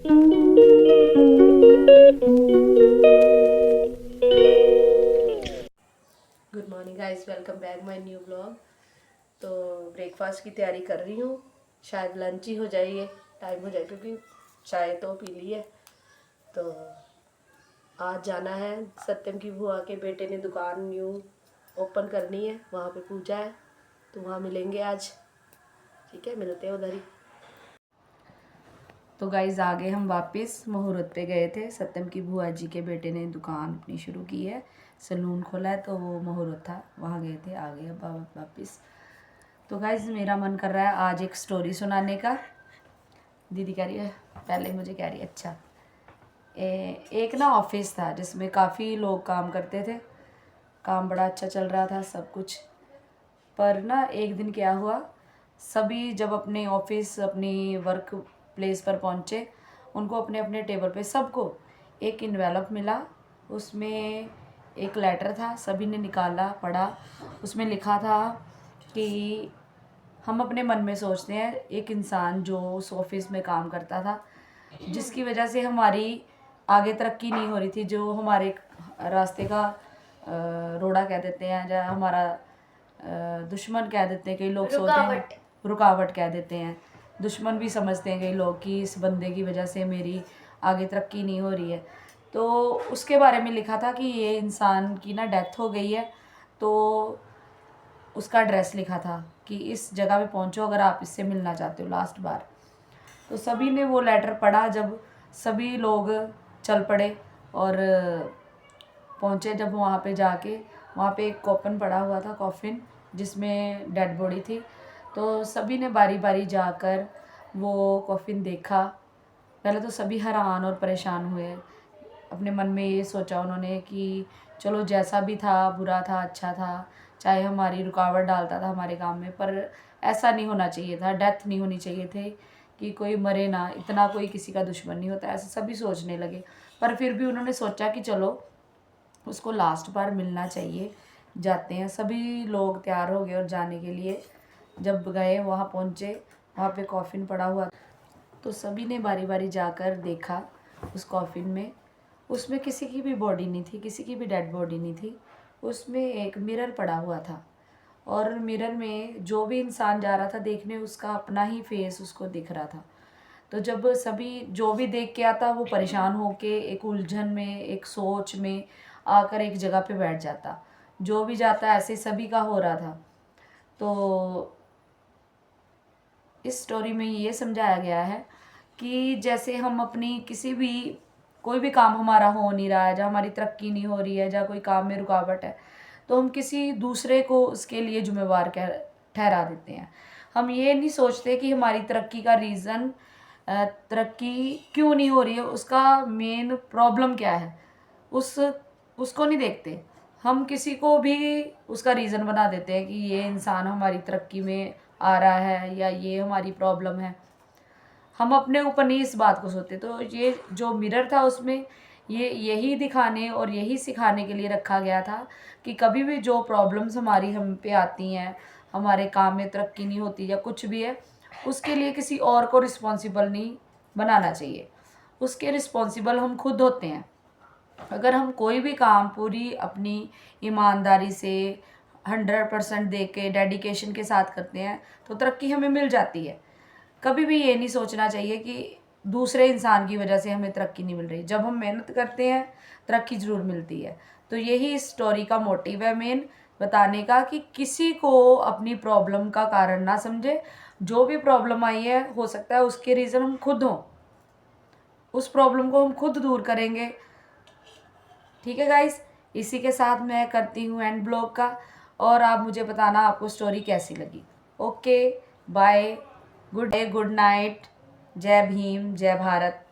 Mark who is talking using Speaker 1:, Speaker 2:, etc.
Speaker 1: Good morning guys, welcome back my new blog. तो breakfast की तैयारी कर रही हूँ। शायद लंच ही हो जाए, ये टाइम हो जाए क्योंकि चाय तो पी ली है। तो आज जाना है, सत्यम की बुआ के बेटे ने दुकान न्यू ओपन करनी है, वहाँ पे पूजा है तो वहाँ मिलेंगे आज। ठीक है, मिलते हैं उधर ही। तो गाइज आ गए हम वापस। मुहूर्त पे गए थे, सत्यम की बुआ जी के बेटे ने दुकान अपनी शुरू की है, सलून खोला है, तो वो मुहूर्त था, वहाँ गए थे। आ गए अब वापस। तो गाइज मेरा मन कर रहा है आज एक स्टोरी सुनाने का। दीदी कह रही है, पहले मुझे कह रही है अच्छा। एक ना ऑफिस था जिसमें काफ़ी लोग काम करते थे, काम बड़ा अच्छा चल रहा था सब कुछ। पर ना एक दिन क्या हुआ, सभी जब अपने ऑफिस अपनी वर्क प्लेस पर पहुँचे, उनको अपने अपने टेबल पे सबको एक इन्वेलप मिला। उसमें एक लेटर था, सभी ने निकाला, पढ़ा। उसमें लिखा था कि हम अपने मन में सोचते हैं, एक इंसान जो उस ऑफिस में काम करता था, जिसकी वजह से हमारी आगे तरक्की नहीं हो रही थी, जो हमारे रास्ते का रोड़ा कह देते हैं, या हमारा दुश्मन कह देते हैं, कई लोग सोचते हैं रुकावट कह देते हैं, दुश्मन भी समझते हैं कई लोग कि इस बंदे की वजह से मेरी आगे तरक्की नहीं हो रही है। तो उसके बारे में लिखा था कि ये इंसान की ना डेथ हो गई है, तो उसका एड्रेस लिखा था कि इस जगह पे पहुंचो अगर आप इससे मिलना चाहते हो लास्ट बार। तो सभी ने वो लेटर पढ़ा। जब सभी लोग चल पड़े और पहुँचे, जब वहाँ पे जाके, वहाँ पे एक कॉफिन पड़ा हुआ था, कॉफिन जिसमें डेड बॉडी थी। तो सभी ने बारी बारी जाकर वो कॉफिन देखा। पहले तो सभी हैरान और परेशान हुए। अपने मन में ये सोचा उन्होंने कि चलो जैसा भी था, बुरा था अच्छा था, चाहे हमारी रुकावट डालता था हमारे काम में, पर ऐसा नहीं होना चाहिए था, डेथ नहीं होनी चाहिए थे कि कोई मरे ना, इतना कोई किसी का दुश्मन नहीं होता, ऐसे सभी सोचने लगे। पर फिर भी उन्होंने सोचा कि चलो उसको लास्ट बार मिलना चाहिए, जाते हैं। सभी लोग तैयार हो गए और जाने के लिए जब गए, वहाँ पहुँचे, वहाँ पे कॉफिन पड़ा हुआ। तो सभी ने बारी बारी जाकर देखा उस कॉफिन में। उसमें किसी की भी बॉडी नहीं थी, किसी की भी डेड बॉडी नहीं थी। उसमें एक मिरर पड़ा हुआ था, और मिरर में जो भी इंसान जा रहा था देखने, उसका अपना ही फेस उसको दिख रहा था। तो जब सभी जो भी देख के आता, वो परेशान होके एक उलझन में, एक सोच में आकर एक जगह पे बैठ जाता। जो भी जाता ऐसे सभी का हो रहा था। तो इस स्टोरी में ये समझाया गया है कि जैसे हम अपनी किसी भी, कोई भी काम हमारा हो नहीं रहा है, जहाँ हमारी तरक्की नहीं हो रही है, जहाँ कोई काम में रुकावट है, तो हम किसी दूसरे को उसके लिए जिम्मेवार ठहरा देते हैं। हम ये नहीं सोचते कि हमारी तरक्की का रीज़न, तरक्की क्यों नहीं हो रही है, उसका मेन प्रॉब्लम क्या है, उस उसको नहीं देखते। हम किसी को भी उसका रीज़न बना देते हैं कि ये इंसान हमारी तरक्की में आ रहा है या ये हमारी प्रॉब्लम है। हम अपने ऊपर नहीं इस बात को सोचते। तो ये जो मिरर था, उसमें ये यही दिखाने और यही सिखाने के लिए रखा गया था कि कभी भी जो प्रॉब्लम्स हमारी हम पे आती हैं, हमारे काम में तरक्की नहीं होती या कुछ भी है, उसके लिए किसी और को रिस्पॉन्सिबल नहीं बनाना चाहिए। उसके रिस्पॉन्सिबल हम खुद होते हैं। अगर हम कोई भी काम पूरी अपनी ईमानदारी से 100% दे के, डेडिकेशन के साथ करते हैं, तो तरक्की हमें मिल जाती है। कभी भी ये नहीं सोचना चाहिए कि दूसरे इंसान की वजह से हमें तरक्की नहीं मिल रही। जब हम मेहनत करते हैं, तरक्की ज़रूर मिलती है। तो यही इस स्टोरी का मोटिव है मेन, बताने का कि किसी को अपनी प्रॉब्लम का कारण ना समझे। जो भी प्रॉब्लम आई है, हो सकता है उसके रीज़न हम खुद हों, उस प्रॉब्लम को हम खुद दूर करेंगे। ठीक है गाइस, इसी के साथ मैं करती हूँ एंड ब्लॉग का, और आप मुझे बताना आपको स्टोरी कैसी लगी। Okay, bye, good day, good night, जय भीम, जय भारत।